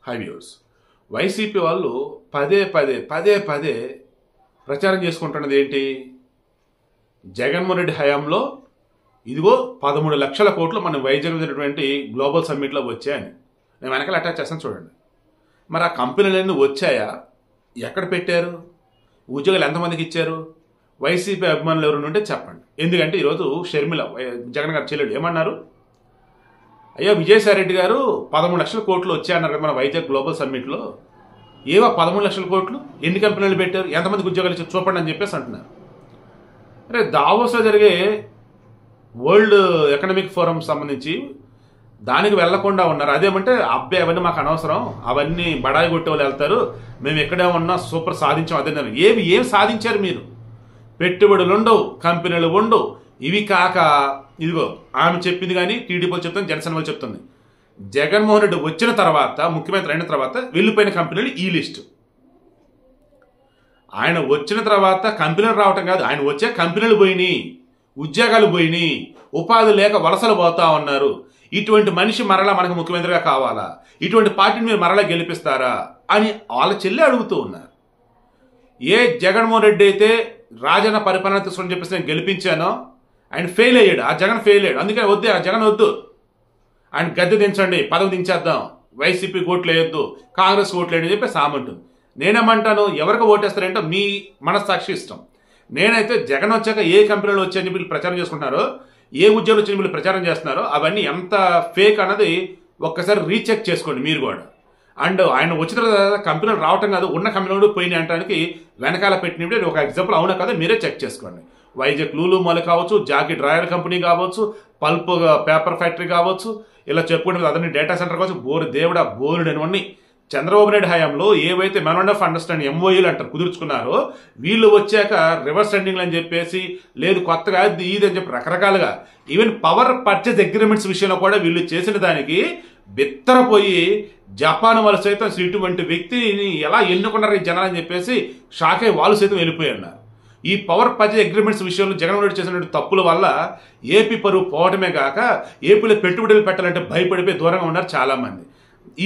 High viewers, YCP వాళ్ళు పదే పదే పదే పదే ప్రచారం చేసుకుంటున్నది ఏంటి? జగన్మోహన్ రెడ్డి హయాంలో ఇదిగో 13 లక్షల కోట్లు మన వైజాగ్ జరిగినటువంటి గ్లోబల్ సమ్మిట్లో వచ్చాయని. నేను వెనకాల అటాచ్ చేస్తాను చూడండి. మరి ఆ కంపెనీలన్నీ వచ్చాయా? ఎక్కడ పెట్టారు? ఉద్యోగాలు ఎంతమందికి ఇచ్చారు? వైసీపీ అభిమానులు ఎవరు ఉంటే చెప్పండి. ఎందుకంటే ఈరోజు షర్మిల జగన్ గారు చెల్లెడు ఏమన్నారు? అయ్యా విజయసాయిరెడ్డి గారు 13 లక్షల కోట్లు వచ్చాయన్నారు కదా మన వైజాగ్ గ్లోబల్ సమ్మిట్లో. ఏవో 13 లక్షల కోట్లు ఎన్ని కంపెనీలు పెట్టారు, ఎంతమందికి ఉద్యోగాలు ఇచ్చారు చూపండి అని చెప్పేసి అంటున్నారు. అరే దావోస్లో జరిగే వరల్డ్ ఎకనామిక్ ఫోరం సంబంధించి దానికి వెళ్లకుండా ఉన్నారు. అదేమంటే అబ్బాయి అవన్నీ మాకు అనవసరం, అవన్నీ బడాయి కొట్టే వాళ్ళు వెళ్తారు, మేము ఎక్కడే ఉన్నా సూపర్ సాధించాం. అదే ఏం సాధించారు మీరు? పెట్టుబడులు ఉండవు, కంపెనీలు ఉండవు. ఇవి కాక ఇదిగో ఆమె చెప్పింది కానీ టీడీపీ చెప్తుంది, జనసేన వాళ్ళు చెప్తుంది. జగన్మోహన్ రెడ్డి వచ్చిన తర్వాత, ముఖ్యమంత్రి అయిన తర్వాత వెళ్ళిపోయిన కంపెనీలు ఈ లిస్టు. ఆయన వచ్చిన తర్వాత కంపెనీలు రావటం కాదు, ఆయన వచ్చే కంపెనీలు పోయినాయి, ఉద్యోగాలు పోయినాయి, ఉపాధి లేక వలసలు పోతా ఉన్నారు. ఇటువంటి మనిషి మరలా మనకు ముఖ్యమంత్రిగా కావాలా? ఇటువంటి పార్టీని మీరు మరలా గెలిపిస్తారా అని వాళ్ళ చెల్లి అడుగుతూ ఉన్నారు. ఏ జగన్మోహన్ రెడ్డి అయితే రాజన్న పరిపాలన తీసుకొని చెప్పేసి నేను గెలిపించానో ఆయన ఫెయిల్ అయ్యాడు. ఆ జగన్ ఫెయిల్ అయ్యాడు. అందుకని వద్దు, ఆ జగన్ వద్దు, ఆయన గద్దె దించండి, పదవి దించేద్దాం, వైసీపీ ఓట్లు వేయొద్దు, కాంగ్రెస్ ఓట్లు వేయని చెప్పి సామంటుంది. నేనేమంటాను, ఎవరికి ఓటేస్తారంటే మీ మనస్సాక్షి ఇష్టం. నేనైతే జగన్ వచ్చాక ఏ కంపెనీలు వచ్చాయని వీళ్ళు ప్రచారం చేసుకుంటున్నారో, ఏ ఉద్యోగాలు వచ్చాయని వీళ్ళు ప్రచారం చేస్తున్నారో అవన్నీ ఎంత ఫేక్ అన్నది ఒక్కసారి రీచెక్ చేసుకోండి మీరు కూడా. అండ్ ఆయన వచ్చిన తర్వాత కంపెనీలు రావటం కాదు, ఉన్న కంపెనీలు పోయినాయి అనడానికి వెనకాల పెట్టినప్పుడు ఒక ఎగ్జాంపుల్ అవునా కదా మీరే చెక్ చేసుకోండి. వైజాగ్ లూలు మాల్ కావచ్చు, జాకెట్ రాయల్ కంపెనీ కావచ్చు, పల్ప్ పేపర్ ఫ్యాక్టరీ కావచ్చు, ఇలా చెప్పుకుంటే అదన్నీ డేటా సెంటర్ కావచ్చు, దేవుడా బోరుడు అనేవన్నీ చంద్రబాబు నాయుడు హయాంలో ఏవైతే మెమోరాండం ఆఫ్ అండర్స్టాండింగ్ ఎంఓయూలు అంటారు కుదుర్చుకున్నారో, వీళ్ళు వచ్చాక రివర్స్ ఎండింగ్లు అని చెప్పేసి, లేదు కొత్తగా ఇది అని చెప్పి రకరకాలుగా ఈవెన్ పవర్ పర్చేజ్ అగ్రిమెంట్స్ విషయంలో కూడా వీళ్ళు చేసిన దానికి బిత్తరపోయి జపాన్ వాళ్ళు సైతం ఇటువంటి వ్యక్తిని ఎలా ఎన్నుకున్నారు ఈ జనాలని చెప్పేసి షాక్ అయ్యి వాళ్ళు సైతం వెళ్ళిపోయి ఉన్నారు. ఈ పవర్ పర్చేజ్ అగ్రిమెంట్స్ విషయంలో జగన్మోహన్ రెడ్డి చేసినటువంటి తప్పుల వల్ల ఏపీ పరువు పోవటమే కాక ఏపీలో పెట్టుబడులు పెట్టాలంటే భయపడిపోయి దూరంగా ఉన్నారు చాలామంది.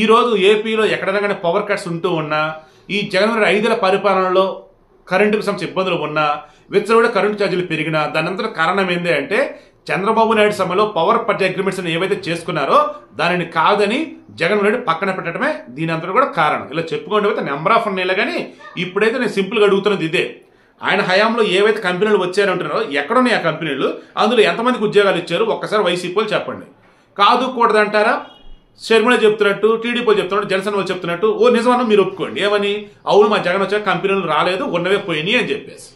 ఈరోజు ఏపీలో ఎక్కడైనా కానీ పవర్ కట్స్ ఉంటూ ఉన్నా, ఈ జగన్మోహన్ రెడ్డి 5 ఏళ్ల పరిపాలనలో కరెంటుకు సంబంధించిన ఇబ్బందులు ఉన్నా, విచ్చలవిడ కరెంటు ఛార్జీలు పెరిగినా దాని అంతా కారణం ఏంటి అంటే చంద్రబాబు నాయుడు సమయంలో పవర్ పర్చేజ్ అగ్రిమెంట్స్ ఏవైతే చేసుకున్నారో దానిని కాదని జగన్మోహన్ రెడ్డి పక్కన పెట్టడమే దీని అంతా కూడా కారణం. ఇలా చెప్పుకోండి అయితే నెంబర్ ఆఫ్ ఉన్నాయిలే, కానీ ఇప్పుడైతే నేను సింపుల్గా అడుగుతున్నది ఇదే. ఆయన హయాంలో ఏవైతే కంపెనీలు వచ్చారంటున్నారో ఎక్కడున్నాయి ఆ కంపెనీలు, అందులో ఎంతమందికి ఉద్యోగాలు ఇచ్చారు ఒక్కసారి వైసీపీలు చెప్పండి. కాదు కూడదంటారా? షర్మిల చెప్తున్నట్టు, టీడీపీ చెప్తున్నట్టు, జనసేన వాళ్ళు చెప్తున్నట్టు ఓ నిజమన్నా మీరు ఒప్పుకోండి. ఏమని? అవును మా జగన్ వచ్చాక కంపెనీలు రాలేదు, ఉన్నవే పోయినాయి అని చెప్పేసి.